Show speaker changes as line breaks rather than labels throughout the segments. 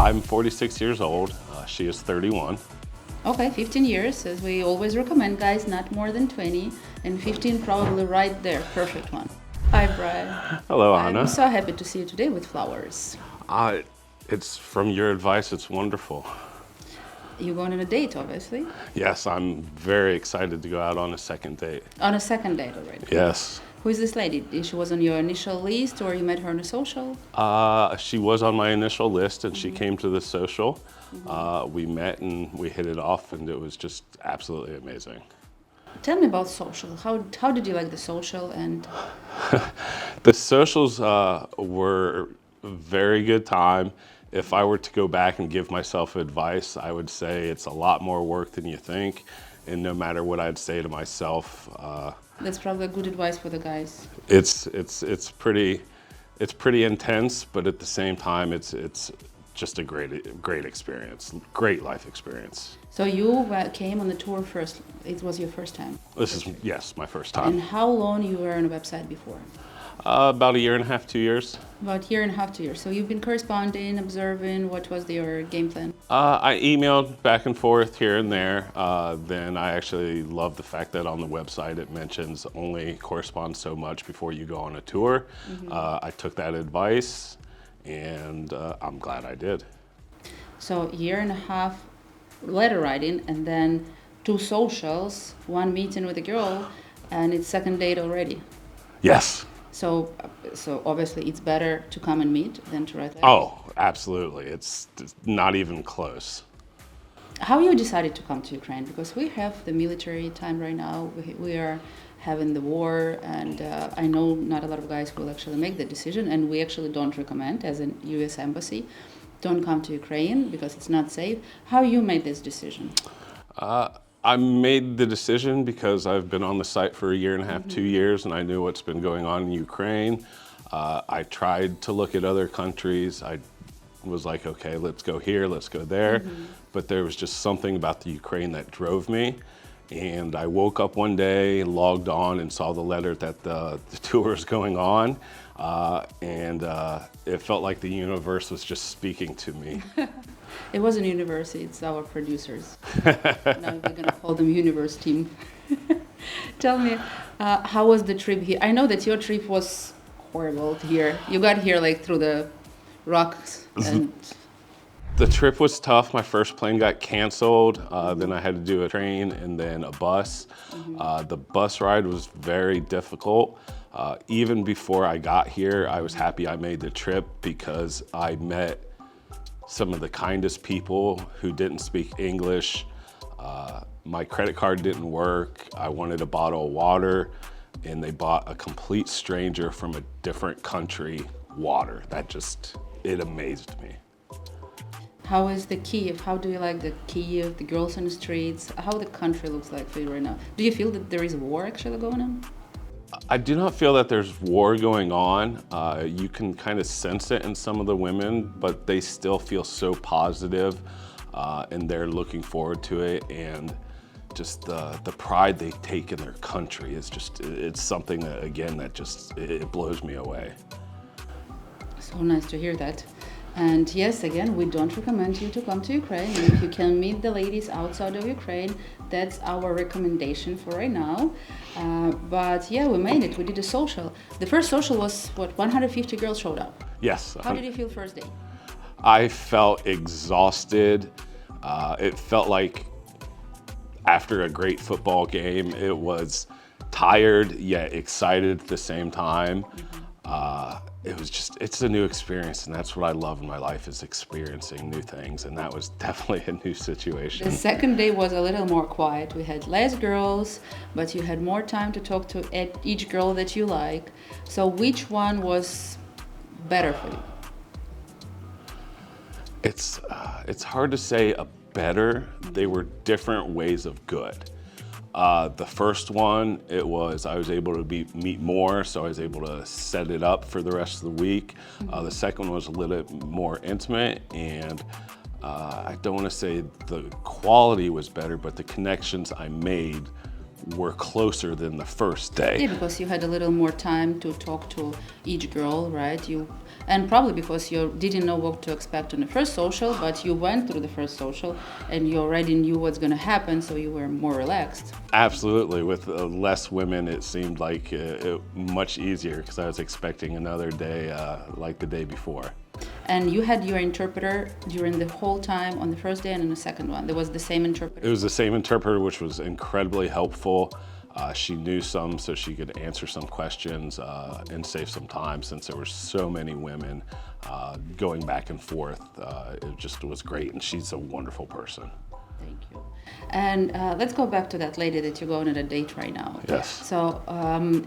I'm 46 years old. She is 31.
Okay, 15 years, as we always recommend, guys, not more than 20, and 15 probably right there, perfect one. Hi, Brian.
Hello,
I'm
Anna.
so happy to see you today with flowers.
It's from your advice. It's wonderful.
You're going on a date, obviously.
Yes, I'm very excited to go out on a second date.
On a second date already.
Yes.
Who is this lady? She was on your initial list, or you met her on a social?
She was on my initial list, and she came to the social. We met and we hit it off, and it was just absolutely amazing.
Tell me about social. How did you like the social? And
The socials were a very good time. If I were to go back and give myself advice, I would say it's a lot more work than you think. And no matter what I'd say to myself,
that's probably good advice for the guys.
it's pretty intense, but at the same time, it's just a great experience, great life experience.
So you came on the tour first. It was your first time.
This is, yes, my first
And
time.
how long you were on a website before?
About a year and a half, 2 years.
About a year and a half, 2 years. So you've been corresponding, observing. What was your game plan?
I emailed back and forth here and there. Then I actually love the fact that on the website it mentions only correspond so much before you go on a tour. I took that advice, and I'm glad I did.
So a year and a half letter writing, and then 2 socials, 1 meeting with a girl, and it's second date already.
Yes.
So obviously it's better to come and meet than to write letters.
Oh, absolutely. It's not even close.
How you decided to come to Ukraine? Because we have the military time right now. We are having the war, and I know not a lot of guys will actually make the decision, and we actually don't recommend, as a U.S. embassy, don't come to Ukraine because it's not safe. How you made this decision?
I made the decision because I've been on the site for a year and a half, 2 years, and I knew what's been going on in Ukraine. I tried to look at other countries. I was like, okay, let's go here, let's go there. But there was just something about the Ukraine that drove me. And I woke up one day, logged on, and saw the letter that the tour was going on. And it felt like the universe was just speaking to me.
It wasn't university, it's our producers. Now we're going to call them universe team. Tell me, how was the trip here? I know that your trip was horrible here. You got here like through the rocks. And
The trip was tough. My first plane got canceled. Then I had to do a train and then a bus. The bus ride was very difficult. Even before I got here, I was happy I made the trip because I met some of the kindest people who didn't speak English. My credit card didn't work. I wanted a bottle of water, and they bought a complete stranger from a different country water. It amazed me.
how is the Kiev? How do you like the Kiev, the girls in the streets? How the country looks like for you right now? Do you feel that there is a war actually going on?
I do not feel that there's war going on. You can kind of sense it in some of the women, but they still feel so positive, and they're looking forward to it. And just the pride they take in their country is it's something that, again, it blows me away.
So nice to hear that. And yes, again, we don't recommend you to come to Ukraine. And if you can meet the ladies outside of Ukraine, that's our recommendation for right now. But yeah, we made it. We did a social. The first social was, 150 girls showed up.
Yes.
How did you feel first day?
I felt exhausted. It felt like after a great football game, it was tired yet excited at the same time. It's a new experience, and that's what I love in my life, is experiencing new things, and that was definitely a new situation.
The second day was a little more quiet. We had less girls, but you had more time to talk to each girl that you like. So which one was better for you?
It's hard to say a better. They were different ways of good. The first one, I was able to meet more, so I was able to set it up for the rest of the week. The second one was a little bit more intimate, and I don't want to say the quality was better, but the connections I made were closer than the first day.
Yeah, because you had a little more time to talk to each girl, right? And probably because you didn't know what to expect on the first social, but you went through the first social and you already knew what's going to happen, so you were more relaxed.
Absolutely. With less women, it seemed like much easier because I was expecting another day like the day before.
And you had your interpreter during the whole time on the first day and on the second one. There was the same interpreter?
It was the same interpreter, which was incredibly helpful. She knew some, so she could answer some questions and save some time since there were so many women going back and forth. It just was great, and she's a wonderful person.
Thank you. And let's go back to that lady that you're going on a date right now.
Yes.
So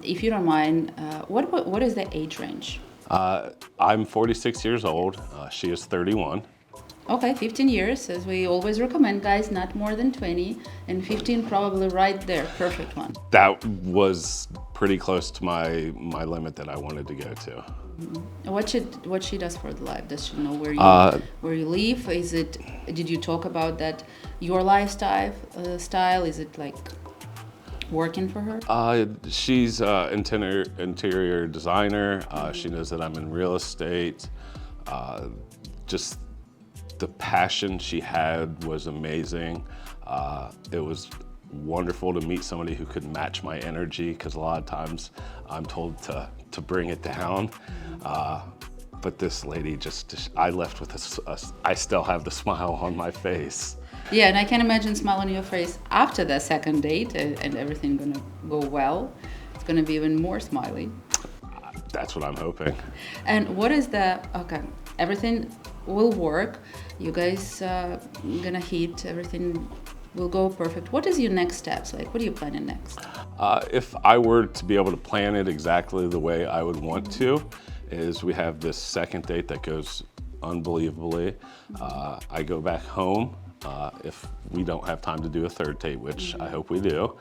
if you don't mind, what is the age range?
I'm 46 years old. She is 31.
Okay, 15 years, as we always recommend, guys, not more than 20, and 15 probably right there, perfect one.
That was pretty close to my limit that I wanted to go to.
Mm-hmm. What she does for the life? Does she know where you live? Did you talk about that, your lifestyle style? Is it like working for her?
She's interior designer. She knows that I'm in real estate. Just the passion she had was amazing. It was wonderful to meet somebody who could match my energy, because a lot of times I'm told to bring it down. But this lady I left with I still have the smile on my face.
Yeah, and I can imagine smile on your face after the second date and everything gonna go well. It's gonna be even more smiley.
That's what I'm hoping.
And what is okay, everything will work. You guys gonna hit, everything will go perfect. What is your next steps? Like, what are you planning next?
If I were to be able to plan it exactly the way I would want to, is we have this second date that goes unbelievably. I go back home. If we don't have time to do a third date, which I hope we do,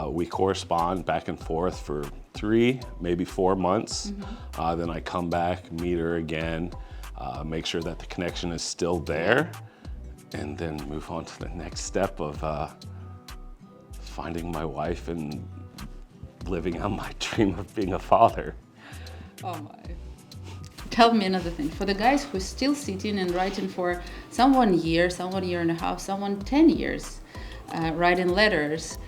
we correspond back and forth for 3, maybe 4 months. Then I come back, meet her again, make sure that the connection is still there, and then move on to the next step of finding my wife and living out my dream of being a father.
Oh my. Tell me another thing. For the guys who are still sitting and writing for someone year and a half, someone 10 years, writing letters,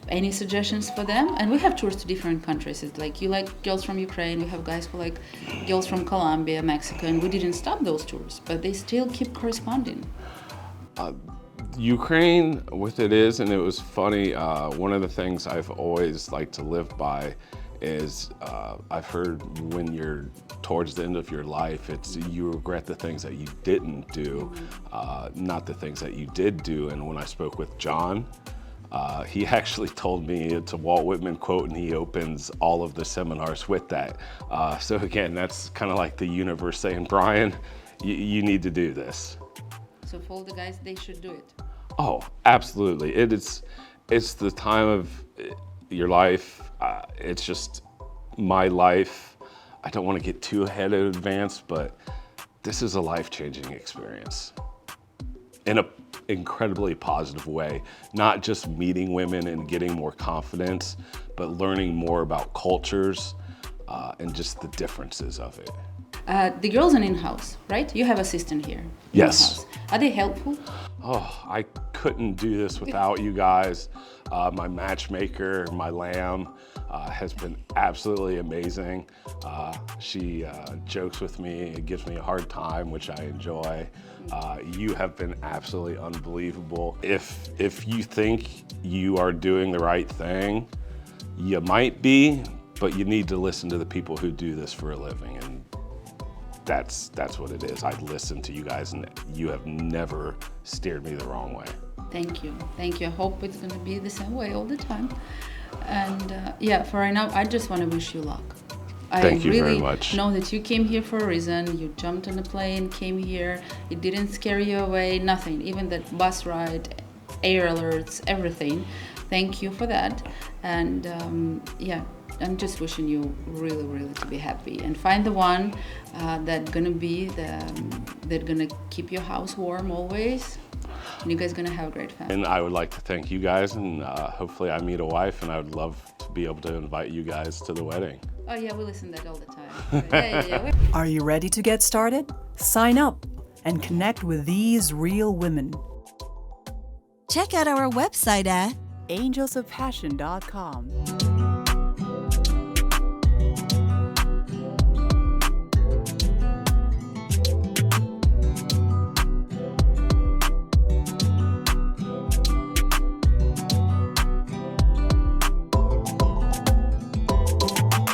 any suggestions for them? And we have tours to different countries. It's like you like girls from Ukraine, we have guys who like girls from Colombia, Mexico, and we didn't stop those tours, but they still keep corresponding.
Ukraine, what it is, and it was funny, one of the things I've always liked to live by is I've heard when you're towards the end of your life, it's you regret the things that you didn't do, not the things that you did do. And when I spoke with John, he actually told me it's a Walt Whitman quote, and he opens all of the seminars with that. So again, that's kind of like the universe saying, Brian, you need to do this.
So for all the guys, they should do it.
Oh, absolutely. It's the time of your life. It's just my life. I don't want to get too ahead in advance, but this is a life-changing experience in an incredibly positive way. Not just meeting women and getting more confidence, but learning more about cultures and just the differences of it.
The girls are in-house, right? You have assistant here.
Yes.
In-house. Are they helpful?
Oh, I couldn't do this without you guys. My matchmaker, my lamb, has been absolutely amazing. She jokes with me, gives me a hard time, which I enjoy. You have been absolutely unbelievable. If you think you are doing the right thing, you might be, but you need to listen to the people who do this for a living, and that's what it is. I listen to you guys, and you have never steered me the wrong way.
Thank you. Thank you. I hope it's going to be the same way all the time. And yeah, for right now, I just want to wish you luck.
Thank you
really
very much.
Know that you came here for a reason. You jumped on a plane, came here. It didn't scare you away, nothing. Even that bus ride, air alerts, everything. Thank you for that. And yeah, I'm just wishing you really, really to be happy and find the one that's gonna be that gonna keep your house warm always. And you guys are gonna have a great family.
And I would like to thank you guys, and hopefully I meet a wife, and I would love to be able to invite you guys to the wedding.
Oh yeah, we listen to that all the time. Yeah.
Are you ready to get started? Sign up and connect with these real women.
Check out our website at
angelsofpassion.com.